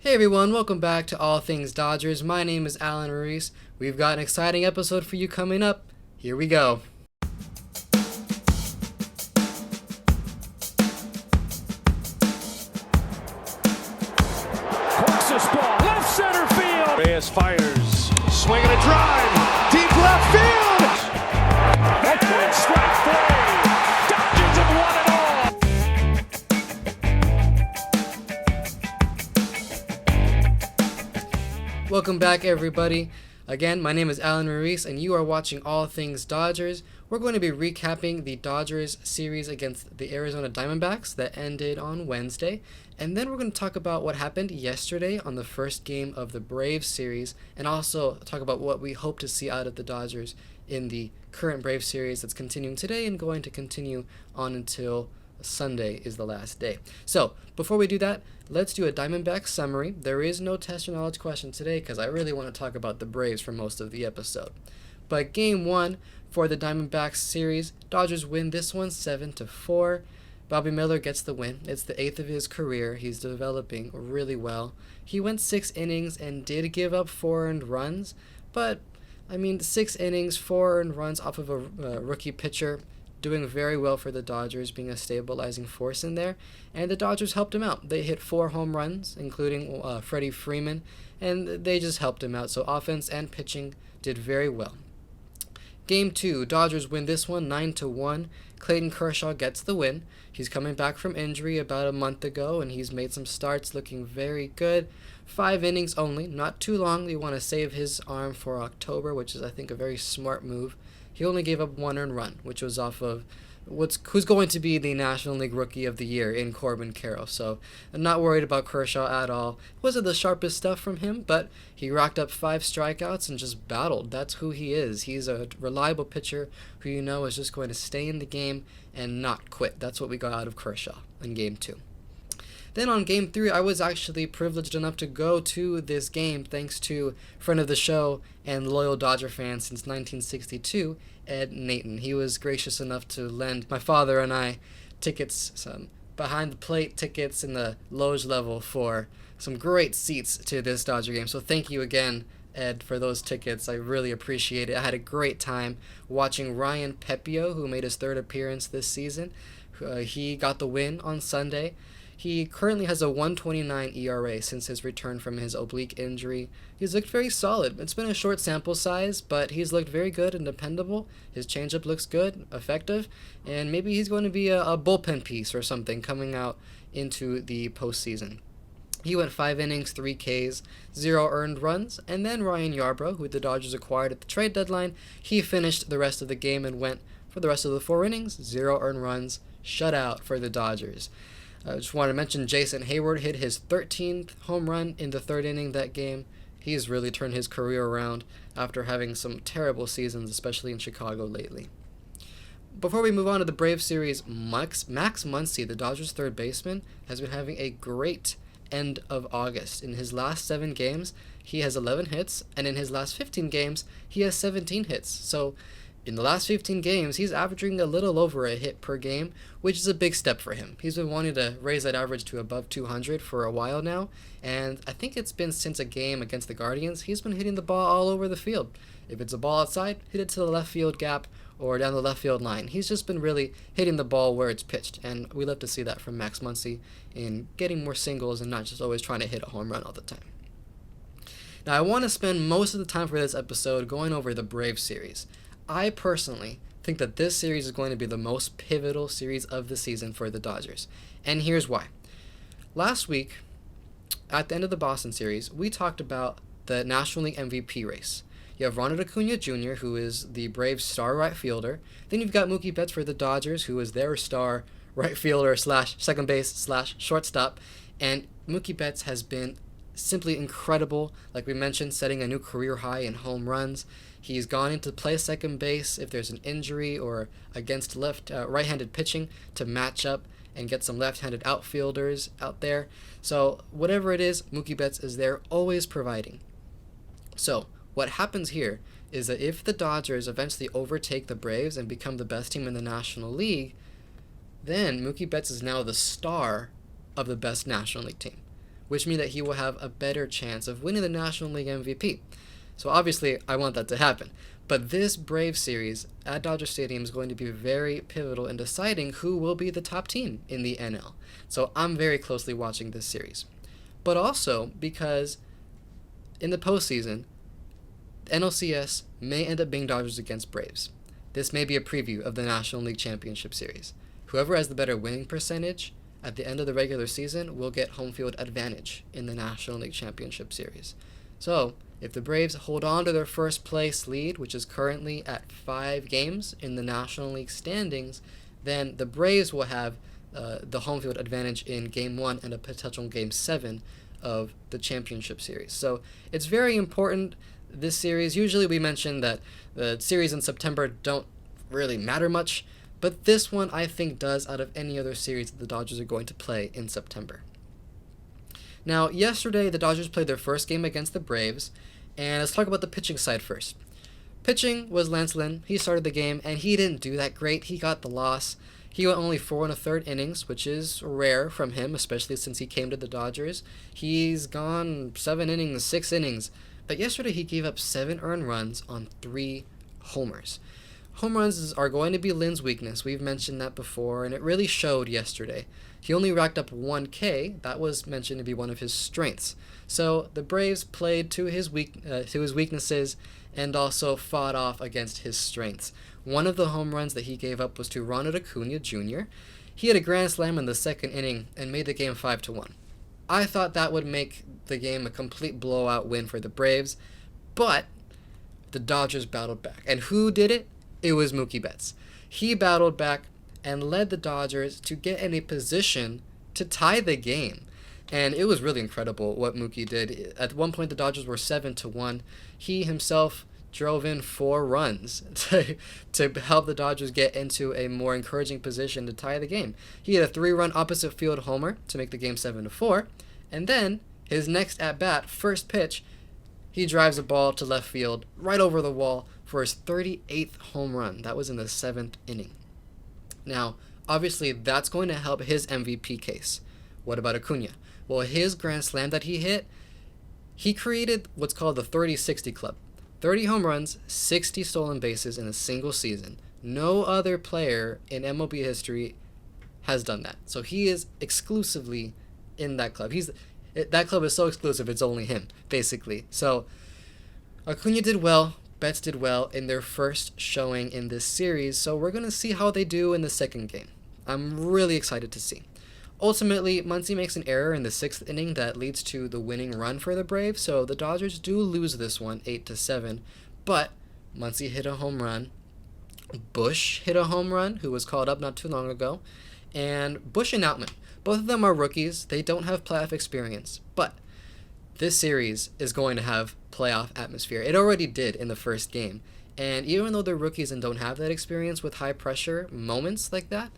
Hey everyone, welcome back to All Things Dodgers. My name is Alan Ruiz. We've got an exciting episode for you coming up. Here we go. Corks this ball, left center field. Reyes fires, swinging a drive, deep left field. And strike three. Dodgers have won it all. Welcome back everybody. Again, my name is Alan Ruiz and you are watching All Things Dodgers. We're going to be recapping the Dodgers series against the Arizona Diamondbacks that ended on Wednesday. And then we're going to talk about what happened yesterday on the first game of the Braves series, and also talk about what we hope to see out of the Dodgers in the current Braves series that's continuing today and going to continue on until Sunday is the last day. So, before we do that, let's do a Diamondback summary. There is no test your knowledge question today because I really want to talk about the Braves for most of the episode. But game 1 for the Diamondbacks series, Dodgers win this one 7-4. Bobby Miller gets the win. It's the 8th of his career. He's developing really well. He went 6 innings and did give up 4 earned runs, but 6 innings, 4 earned runs off of a rookie pitcher, doing very well for the Dodgers, being a stabilizing force in there, and the Dodgers helped him out. They hit 4 home runs, including Freddie Freeman, and they just helped him out. So offense and pitching did very well. Game 2, Dodgers win this one 9-1. Clayton Kershaw gets the win. He's coming back from injury about a month ago, and he's made some starts looking very good. 5 innings only, not too long. We want to save his arm for October, which is, I think, a very smart move. He only gave up 1 earned run, which was off of who's going to be the National League Rookie of the Year in Corbin Carroll. So I'm not worried about Kershaw at all. Wasn't the sharpest stuff from him, but he racked up 5 strikeouts and just battled. That's who he is. He's a reliable pitcher who you know is just going to stay in the game and not quit. That's what we got out of Kershaw in Game 2. Then on Game 3, I was actually privileged enough to go to this game thanks to friend of the show and loyal Dodger fan since 1962, Ed Nathan. He was gracious enough to lend my father and I tickets, some behind-the-plate tickets in the loge level for some great seats to this Dodger game. So thank you again, Ed, for those tickets. I really appreciate it. I had a great time watching Ryan Pepio, who made his 3rd appearance this season. He got the win on Sunday. He currently has a 1.29 ERA since his return from his oblique injury. He's looked very solid. It's been a short sample size, but he's looked very good and dependable. His changeup looks good, effective, and maybe he's going to be a bullpen piece or something coming out into the postseason. He went 5 innings, 3 Ks, 0 earned runs, and then Ryan Yarbrough, who the Dodgers acquired at the trade deadline, he finished the rest of the game and went for the rest of the 4 innings, 0 earned runs, shutout for the Dodgers. I just want to mention Jason Hayward hit his 13th home run in the 3rd inning that game. He's really turned his career around after having some terrible seasons, especially in Chicago lately. Before we move on to the Braves series, Max Muncy, the Dodgers' 3rd baseman, has been having a great end of August. In his last 7 games, he has 11 hits, and in his last 15 games, he has 17 hits. So in the last 15 games, he's averaging a little over a hit per game, which is a big step for him. He's been wanting to raise that average to above 200 for a while now, and I think it's been since a game against the Guardians. He's been hitting the ball all over the field. If it's a ball outside, hit it to the left field gap or down the left field line. He's just been really hitting the ball where it's pitched, and we love to see that from Max Muncy in getting more singles and not just always trying to hit a home run all the time. Now, I want to spend most of the time for this episode going over the Braves series. I personally think that this series is going to be the most pivotal series of the season for the Dodgers, and here's why. Last week, at the end of the Boston series, we talked about the National League MVP race. You have Ronald Acuna Jr., who is the Braves' star right fielder. Then you've got Mookie Betts for the Dodgers, who is their star right fielder / second base / shortstop, and Mookie Betts has been simply incredible, like we mentioned, setting a new career high in home runs. He's gone into play second base if there's an injury or against right-handed pitching to match up and get some left-handed outfielders out there. So whatever it is, Mookie Betts is there, always providing. So what happens here is that if the Dodgers eventually overtake the Braves and become the best team in the National League, then Mookie Betts is now the star of the best National League team. which means that he will have a better chance of winning the National League MVP. So obviously, I want that to happen. But this Braves series at Dodger Stadium is going to be very pivotal in deciding who will be the top team in the NL. So I'm very closely watching this series. But also because in the postseason, NLCS may end up being Dodgers against Braves. This may be a preview of the National League Championship Series. Whoever has the better winning percentage at the end of the regular season will get home field advantage in the National League Championship Series. So, if the Braves hold on to their first place lead, which is currently at 5 games in the National League standings, then the Braves will have the home field advantage in Game 1 and a potential Game 7 of the Championship Series. So, it's very important, this series. Usually we mention that the series in September don't really matter much, but this one I think does out of any other series that the Dodgers are going to play in September. Now, yesterday the Dodgers played their first game against the Braves, and let's talk about the pitching side first. Pitching was Lance Lynn. He started the game, and he didn't do that great. He got the loss. He went only 4 1/3 innings, which is rare from him, especially since he came to the Dodgers. He's gone 7 innings, 6 innings, but yesterday he gave up 7 earned runs on 3 homers. Home runs are going to be Lynn's weakness. We've mentioned that before, and it really showed yesterday. He only racked up 1 K. That was mentioned to be one of his strengths. So the Braves played to his weaknesses and also fought off against his strengths. One of the home runs that he gave up was to Ronald Acuna Jr. He had a grand slam in the second inning and made the game 5-1. I thought that would make the game a complete blowout win for the Braves, but the Dodgers battled back. And who did it? It was Mookie Betts. He battled back and led the Dodgers to get in a position to tie the game. And it was really incredible what Mookie did. At one point, the Dodgers were 7-1. He himself drove in 4 runs to help the Dodgers get into a more encouraging position to tie the game. He had a 3-run opposite field homer to make the game 7-4. And then his next at-bat, first pitch, he drives a ball to left field, right over the wall, for his 38th home run. That was in the 7th inning. Now, obviously, that's going to help his MVP case. What about Acuna? Well, his grand slam that he hit, he created what's called the 30-60 club. 30 home runs, 60 stolen bases in a single season. No other player in MLB history has done that. So he is exclusively in that club. That club is so exclusive, it's only him, basically. So Acuna did well. Betts did well in their first showing in this series, so we're going to see how they do in the second game. I'm really excited to see. Ultimately, Muncy makes an error in the 6th inning that leads to the winning run for the Braves, so the Dodgers do lose this one 8-7, but Muncy hit a home run. Bush hit a home run, who was called up not too long ago, and Bush and Outman, both of them are rookies. They don't have playoff experience, but this series is going to have playoff atmosphere. It already did in the first game. And even though they're rookies and don't have that experience with high pressure moments like that,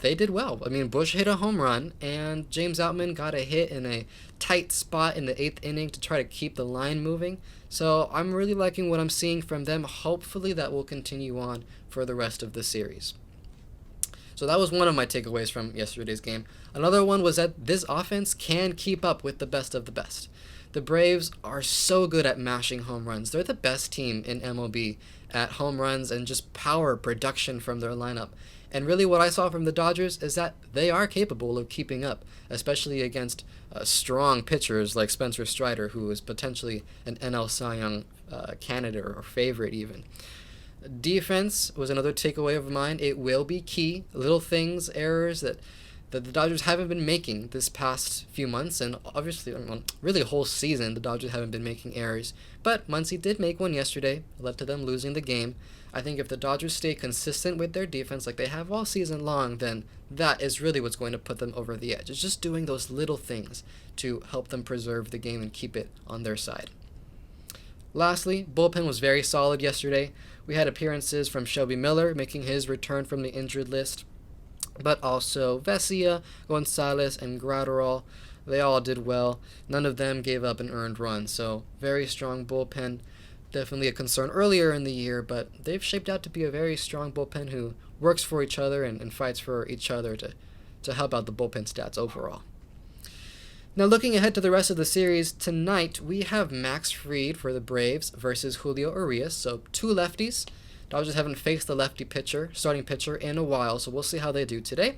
they did well. I mean, Bush hit a home run, and James Outman got a hit in a tight spot in the 8th inning to try to keep the line moving. So I'm really liking what I'm seeing from them. Hopefully that will continue on for the rest of the series. So that was one of my takeaways from yesterday's game. Another one was that this offense can keep up with the best of the best. The Braves are so good at mashing home runs. They're the best team in MLB at home runs and just power production from their lineup. And really what I saw from the Dodgers is that they are capable of keeping up, especially against strong pitchers like Spencer Strider, who is potentially an NL Cy Young candidate or favorite even. Defense was another takeaway of mine. It will be key. Little things, errors that the Dodgers haven't been making this past few months, and obviously, really a whole season, the Dodgers haven't been making errors. But Muncy did make one yesterday, led to them losing the game. I think if the Dodgers stay consistent with their defense like they have all season long, then that is really what's going to put them over the edge. It's just doing those little things to help them preserve the game and keep it on their side. Lastly, bullpen was very solid yesterday. We had appearances from Shelby Miller making his return from the injured list, but also Vesia, Gonzalez, and Gratterall. They all did well. None of them gave up an earned run, so very strong bullpen. Definitely a concern earlier in the year, but they've shaped out to be a very strong bullpen who works for each other and fights for each other to help out the bullpen stats overall. Now, looking ahead to the rest of the series, tonight we have Max Fried for the Braves versus Julio Urias, so two lefties. Dodgers haven't faced the lefty pitcher, starting pitcher, in a while, so we'll see how they do today.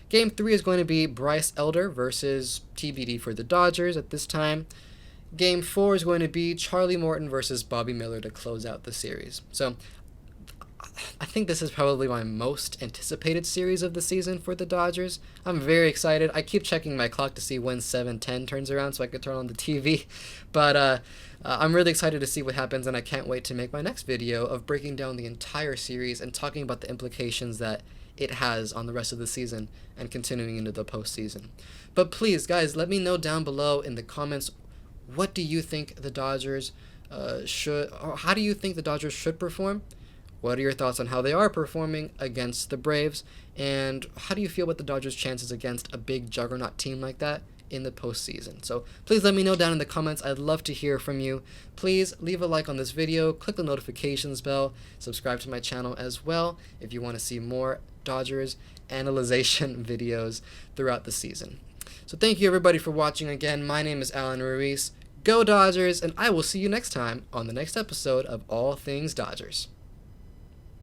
Game 3 is going to be Bryce Elder versus TBD for the Dodgers at this time. Game 4 is going to be Charlie Morton versus Bobby Miller to close out the series. So I think this is probably my most anticipated series of the season for the Dodgers. I'm very excited. I keep checking my clock to see when 7:10 turns around so I could turn on the TV. But I'm really excited to see what happens, and I can't wait to make my next video of breaking down the entire series and talking about the implications that it has on the rest of the season and continuing into the postseason. But please, guys, let me know down below in the comments, what do you think the Dodgers how do you think the Dodgers should perform? What are your thoughts on how they are performing against the Braves? And how do you feel about the Dodgers' chances against a big juggernaut team like that in the postseason? So please let me know down in the comments. I'd love to hear from you. Please leave a like on this video, click the notifications bell, subscribe to my channel as well if you want to see more Dodgers analyzation videos throughout the season. So thank you everybody for watching again. My name is Alan Ruiz. Go Dodgers, and I will see you next time on the next episode of All Things Dodgers.